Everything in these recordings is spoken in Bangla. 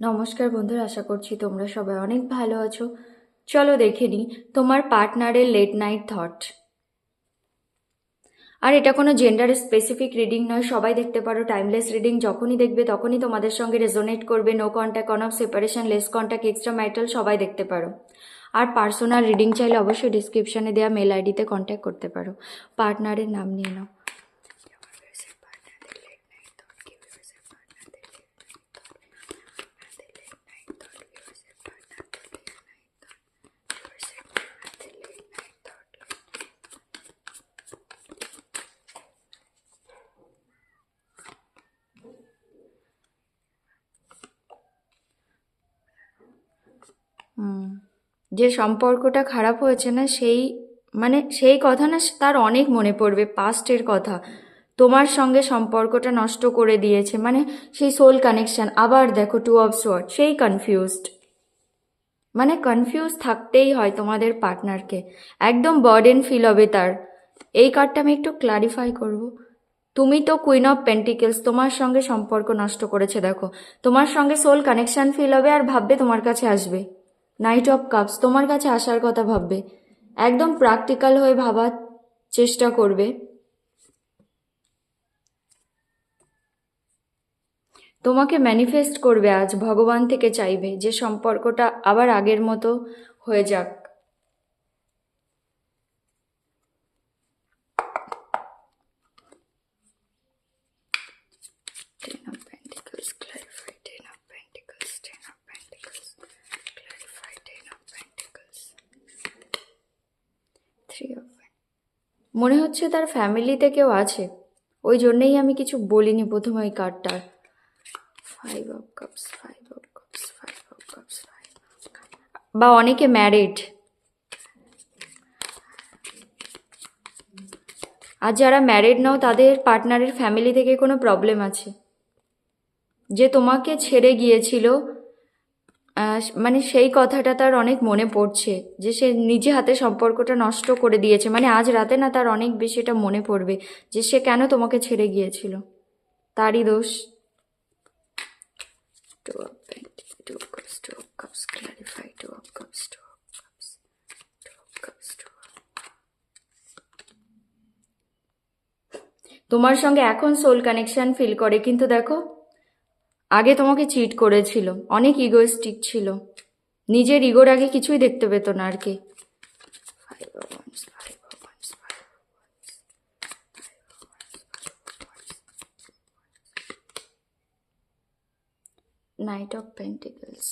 নমস্কার বন্ধুরা, আশা করছি তোমরা সবাই অনেক ভালো আছো। চলো দেখে নিই তোমার পার্টনারের লেট নাইট থট। আর এটা কোনো জেন্ডার স্পেসিফিক রিডিং নয়, সবাই দেখতে পারো। টাইমলেস রিডিং, যখনই দেখবে তখনই তোমাদের সঙ্গে রেজোনেট করবে। No contact, on off separation, less contact, extra marital, সবাই দেখতে পারো। আর পার্সোনাল রিডিং চাইলে অবশ্যই ডিসক্রিপশনে দেওয়া মেল আইডিতে কন্ট্যাক্ট করতে পারো। পার্টনারের নাম নিয়ে নাও। যে সম্পর্কটা খারাপ হয়েছে না, সেই কথা না, তার অনেক মনে পড়বে, পাস্টের কথা। তোমার সঙ্গে সম্পর্কটা নষ্ট করে দিয়েছে, সেই সোল কানেকশন। আবার দেখো, 2 অফ সোয়ার্ড, সেই কনফিউজড। কনফিউজ থাকতেই হয় তোমাদের পার্টনারকে। একদম বার্ডেন ফিল হবে তার। এই কার্ডটা আমি একটু ক্লারিফাই করব। তুমি তো কুইন অফ পেন্টিকেলস, তোমার সঙ্গে সম্পর্ক নষ্ট করেছে। দেখো, তোমার সঙ্গে সোল কানেকশন ফিল হবে আর ভাববে তোমার কাছে আসবে। নাইট অফ কাপস, তোমার কাছে আসার কথা ভাববে। একদম প্র্যাকটিক্যাল হয়ে ভাবার চেষ্টা করবে। তোমাকে ম্যানিফেস্ট করবে আজ, ভগবান থেকে চাইবে যে সম্পর্কটা আবার আগের মতো হয়ে যাক। Ten of Pentacles, clarify. Ten of Pentacles, Ten of Pentacles, clarify. Ten of Pentacles, Three of Pentacles. মনে হচ্ছে তার ফ্যামিলিতে কেউ আছে, ওই জন্যেই আমি কিছু বলিনি প্রথমে ওই কার্ডটার। Five of cups, five of cups, five of cups, five. বা অনেকে ম্যারিড। আর যারা ম্যারিড নাও, তাদের পার্টনারের ফ্যামিলি থেকে কোনো প্রবলেম আছে। যে তোমাকে ছেড়ে গিয়েছিল, সেই কথাটা তার অনেক মনে পড়ছে, যে সে নিজে হাতে সম্পর্কটা নষ্ট করে দিয়েছে। আজ রাতে না, তার অনেক বেশি এটা মনে পড়বে যে সে কেন তোমাকে ছেড়ে গিয়েছিল, তারই দোষ। তোমার সঙ্গে এখন সোল কানেকশন ফিল করে, কিন্তু দেখো আগে তোমাকে চিট করেছিল, অনেক ইগোইস্টিক ছিল, নিজের ইগোর আগে কিছুই দেখতে পেত না আর কি। নাইট অফ পেন্টিকলস,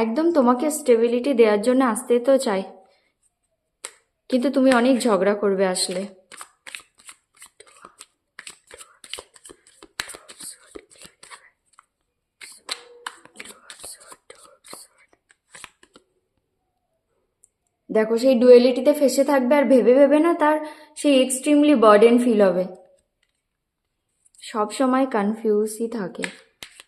একদম তোমাকে স্টেবিলিটি দেওয়ার জন্য আসতে তো চাই, কিন্তু তুমি অনেক ঝগড়া করবে আসলে। দেখো, সেই ডুয়েলিটিতে ফেসে থাকবে আর ভেবে ভেবে না তার সেই এক্সট্রিমলি বার্ডেন ফিল হবে। সব সময় কনফিউজই থাকে।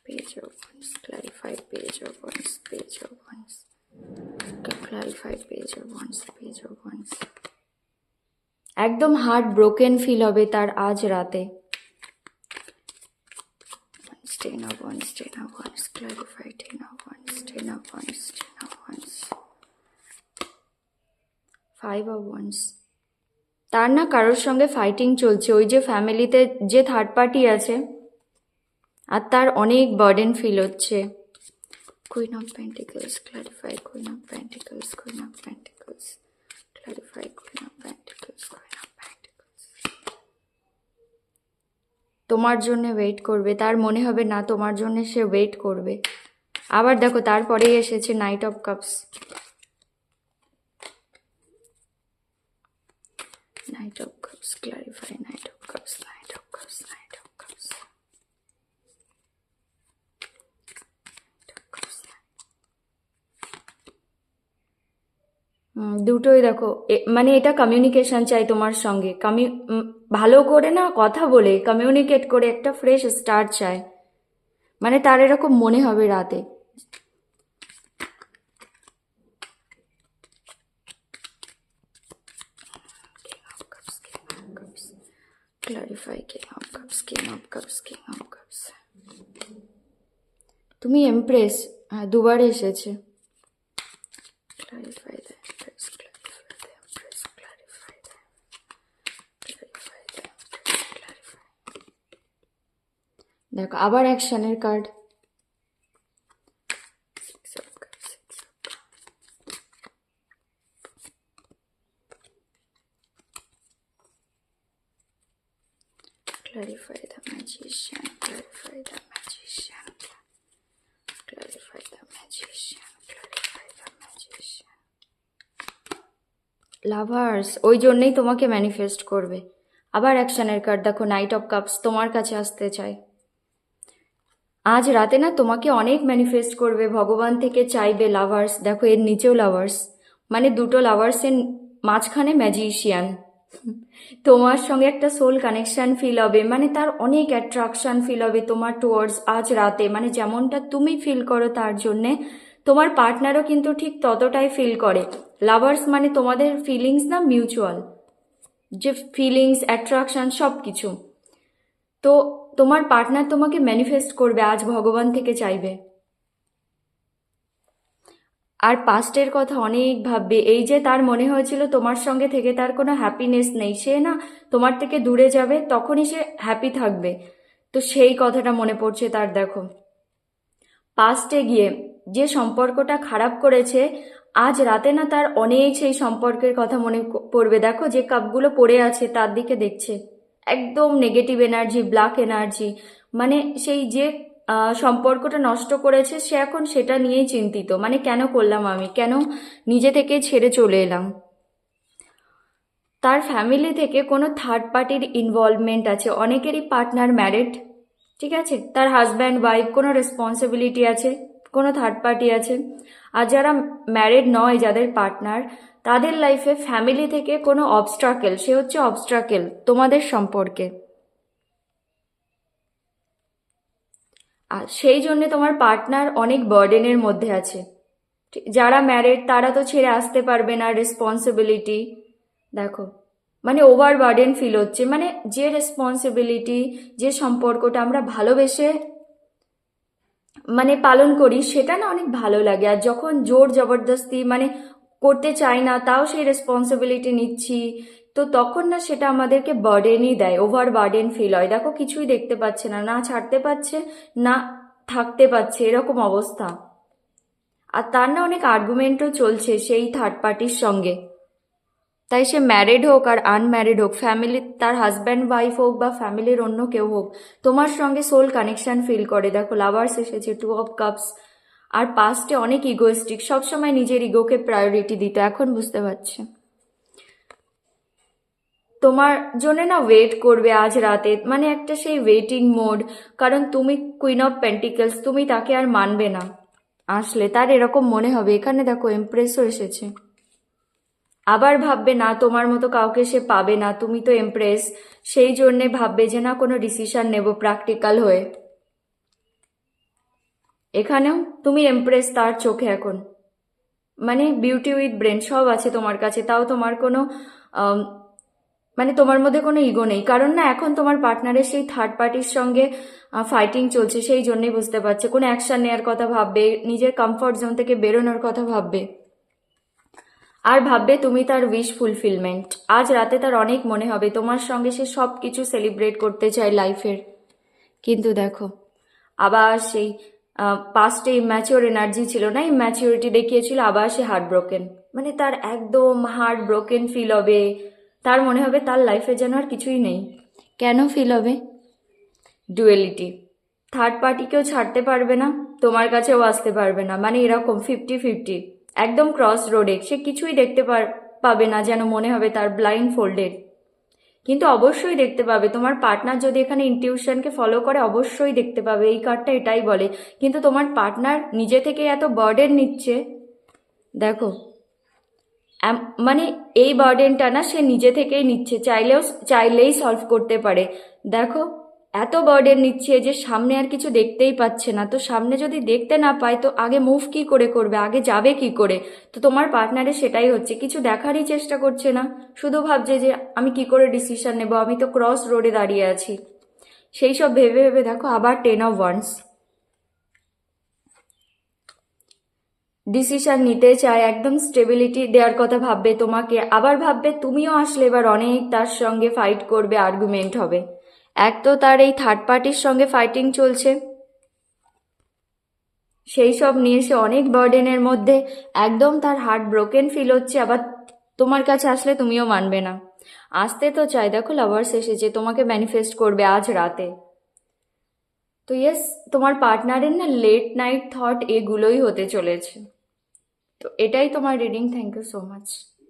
Page of wands, clarify, page of wands, page of wands, clarify, page of wands, page of wands. একদম হার্ট ব্রোকেন ফিল হবে তার আজ রাতে। Ten of Wands, Ten of Wands, clarify. Ten of Wands, Ten of Wands, Ten of Wands, Five of Wands. তার না কারোর সঙ্গে ফাইটিং চলছে, ওই যে ফ্যামিলিতে যে থার্ড পার্টি আছে, আর তার অনেক বার্ডেন ফিল হচ্ছে। Queen of pentacles, clarify. Queen of pentacles, queen of pentacles, clarify. Queen of pentacles, queen of pentacles. তোমার জন্য ওয়েট করবে, তার মনে হবে না তোমার জন্য সে ওয়েট করবে। আবার দেখো, তারপরেই এসেছে night of cups. Knight of Cups, clarify. Knight of Cups, Knight of Cups, Knight of Cups, দুটোই দেখো। এটা কমিউনিকেশন চাই তোমার সঙ্গে। ভালো করে না কথা বলে, কমিউনিকেট করে একটা ফ্রেশ স্টার্ট চায়। তার এরকম মনে হবে রাতে। Clarify. King of Cups, King of Cups, King of Cups, তুমি এমপ্রেস, হ্যাঁ দুবার এসেছে। Clarify the empress, clarify the empress, clarify the, clarify the empress, clarify. দেখো আবার অ্যাকশনের card. Clarify the magician, clarify the magician, clarify the magician, clarify the magician. Lovers ওই জন্যই তোমাকে ম্যানিফেস্ট করবে। আবার অ্যাকশনের কার্ড দেখো, নাইট অফ কাপস তোমার কাছে আসতে চায়। আজ রাতে না তোমাকে অনেক ম্যানিফেস্ট করবে, ভগবান থেকে চাইবে লাভার্স। দেখো এর নিচেও লাভার্স, মানে দুটো লাভার্সের মাঝখানে ম্যাজিশিয়ান। তোমার সঙ্গে একটা সোল কানেকশন ফিল হবে, মানে তার অনেক অ্যাট্রাকশন ফিল হবে তোমার টুয়ার্ডস আজ রাতে, মানে যেমনটা তুমি ফিল করো তার জন্যে তোমার পার্টনারও কিন্তু ঠিক ততটাই ফিল করে। লাভার্স মানে তোমাদের ফিলিংস না মিউচুয়াল, যে ফিলিংস অ্যাট্রাকশন সব কিছু। তো তোমার পার্টনার তোমাকে ম্যানিফেস্ট করবে, আজ ভগবান থেকে চাইবে। আর পাস্টের কথা অনেক ভাববে। এই যে তার মনে হয়েছিল তোমার সঙ্গে থেকে তার কোনো হ্যাপিনেস নেই, সে না তোমার থেকে দূরে যাবে, তখনই সে হ্যাপি থাকবে। তো সেই কথাটা মনে পড়ছে তার। দেখো পাস্টে গিয়ে যে সম্পর্কটা খারাপ করেছে, আজ রাতে না তার অনেক সেই সম্পর্কের কথা মনে পড়বে। দেখো যে কাপগুলো পড়ে আছে তার দিকে দেখছে, একদম নেগেটিভ এনার্জি, ব্ল্যাক এনার্জি, মানে সেই যে সম্পর্কটা নষ্ট করেছে সে এখন সেটা নিয়েই চিন্তিত, মানে কেন করলাম আমি, কেন নিজে থেকে ছেড়ে চলে এলাম। তার ফ্যামিলি থেকে কোনো থার্ড পার্টির ইনভলভমেন্ট আছে, অনেকেরই পার্টনার ম্যারিড, ঠিক আছে, তার হাজব্যান্ড ওয়াইফ কোনো রেসপন্সিবিলিটি আছে, কোনো থার্ড পার্টি আছে। আর যারা ম্যারিড নয়, যাদের পার্টনার, তাদের লাইফে ফ্যামিলি থেকে কোনো অবস্ট্রাকেল, সে হচ্ছে অবস্ট্রাকেল তোমাদের সম্পর্কে। আর সেই জন্যে তোমার পার্টনার অনেক বার্ডেনের মধ্যে আছে। যারা ম্যারিড তারা তো ছেড়ে আসতে পারবে না রেসপন্সিবিলিটি। দেখো মানে ওভার বার্ডেন ফিল হচ্ছে, মানে যে রেসপন্সিবিলিটি, যে সম্পর্কটা আমরা ভালোবেসে মানে পালন করি সেটা না অনেক ভালো লাগে। আর যখন জোর জবরদস্তি মানে করতে চাই না তাও সেই রেসপন্সিবিলিটি নিচ্ছি, তো তখন না সেটা আমাদেরকে বার্ডেনই দেয়, ওভার বার্ডেন ফিল হয়। দেখো কিছুই দেখতে পাচ্ছে না, না ছাড়তে পারছে না থাকতে পারছে, এরকম অবস্থা। আর তার না অনেক আর্গুমেন্টও চলছে সেই থার্ড পার্টির সঙ্গে। তাই সে ম্যারিড হোক আর আনম্যারিড হোক, ফ্যামিলি তার হাজব্যান্ড ওয়াইফ হোক বা ফ্যামিলির অন্য কেউ হোক, তোমার সঙ্গে সোল কানেকশন ফিল করে। দেখো লাভার্স এসেছে, 2 অফ কাপস। আর পাস্টে অনেক ইগোয়েস্টিক, সবসময় নিজের ইগোকে প্রায়োরিটি দিত, এখন বুঝতে পারছে। তোমার জন্য না ওয়েট করবে আজ রাতে, মানে একটা সেই ওয়েটিং মোড, কারণ তুমি কুইন অফ পেন্টিকলস, তুমি তাকে আর মানবে না আসলে, তার এরকম মনে হবে। এখানে দেখো এমপ্রেসও এসেছে। আবার ভাববে না তোমার মতো কাউকে সে পাবে না, তুমি তো এমপ্রেস, সেই জন্যে ভাববে যে না কোনো ডিসিশন নেব প্র্যাকটিক্যাল হয়ে। এখানেও তুমি এমপ্রেস তার চোখে এখন, মানে বিউটি উইথ ব্রেন সব আছে তোমার কাছে, তাও তোমার কোনো আম, মানে তোমার মধ্যে কোনো ইগো নেই, কারণ না এখন তোমার পার্টনারের সেই থার্ড পার্টির সঙ্গে ফাইটিং চলছে, সেই জন্যই বুঝতে পারছে। কোনো অ্যাকশন নেওয়ার কথা ভাববে, নিজের কমফর্ট জোন থেকে বেরোনোর কথা ভাববে, আর ভাববে তুমি তার উইশ ফুলফিলমেন্ট। আজ রাতে তার অনেক মনে হবে তোমার সঙ্গে, সে সব কিছু সেলিব্রেট করতে চায় লাইফের। কিন্তু দেখো আবার সেই পাস্টে ইম্যাচিওর এনার্জি ছিল না, ইম্যাচিওরিটি দেখিয়েছিল, আবার সে হার্ট ব্রোকেন, মানে তার একদম হার্ট ব্রোকেন ফিল হবে। তার মনে হবে তার লাইফে যেন আর কিছুই নেই। কেন ফিল হবে? ডুয়েলিটি, থার্ড পার্টিকেও ছাড়তে পারবে না, তোমার কাছেও আসতে পারবে না, মানে এরকম 50-50, একদম ক্রস রোডে। সে কিছুই দেখতে পাবে না, যেন মনে হবে তার ব্লাইন্ড ফোল্ডেড। কিন্তু অবশ্যই দেখতে পাবে, তোমার পার্টনার যদি এখানে ইনটিউশনকে ফলো করে অবশ্যই দেখতে পাবে, এই কার্ডটা এটাই বলে। কিন্তু তোমার পার্টনার নিজে থেকে এত বার্ডেন নিচ্ছে, দেখো মানে এই বার্ডেনটা না সে নিজে থেকেই নিচ্ছে, চাইলেই সলভ করতে পারে। দেখো এত বার্ডেন নিচ্ছে যে সামনে আর কিছু দেখতেই পাচ্ছে না, তো সামনে যদি দেখতে না পায় তো আগে মুভ কি করে করবে, আগে যাবে কি করে? তো তোমার পার্টনারে সেটাই হচ্ছে, কিছু দেখারই চেষ্টা করছে না, শুধু ভাবছে যে আমি কি করে ডিসিশন নেব, আমি তো ক্রস রোডে দাঁড়িয়ে আছি। সেই সব ভেবে ভেবে দেখো আবার 10 অফ ওয়ান্ডস। ডিসিশন নিতে চায়, একদম স্টেবিলিটি দেওয়ার কথা ভাববে তোমাকে, আবার ভাববে তুমিও আসলে এবার অনেক তার সঙ্গে ফাইট করবে, আর্গুমেন্ট হবে। এক তো তার এই থার্ড পার্টির সঙ্গে ফাইটিং চলছে, সেই সব নিয়ে সে অনেক বার্ডেনের মধ্যে, একদম তার হার্ট ব্রোকেন ফিল হচ্ছে, আবার তোমার কাছে আসলে তুমিও মানবে না। আসতে তো চাই, দেখো লাভার্স এসেছে, তোমাকে ম্যানিফেস্ট করবে আজ রাতে। তো ইয়েস, তোমার পার্টনারের না লেট নাইট থট এগুলোই হতে চলেছে। তো এটাই তোমার reading. Thank you so much.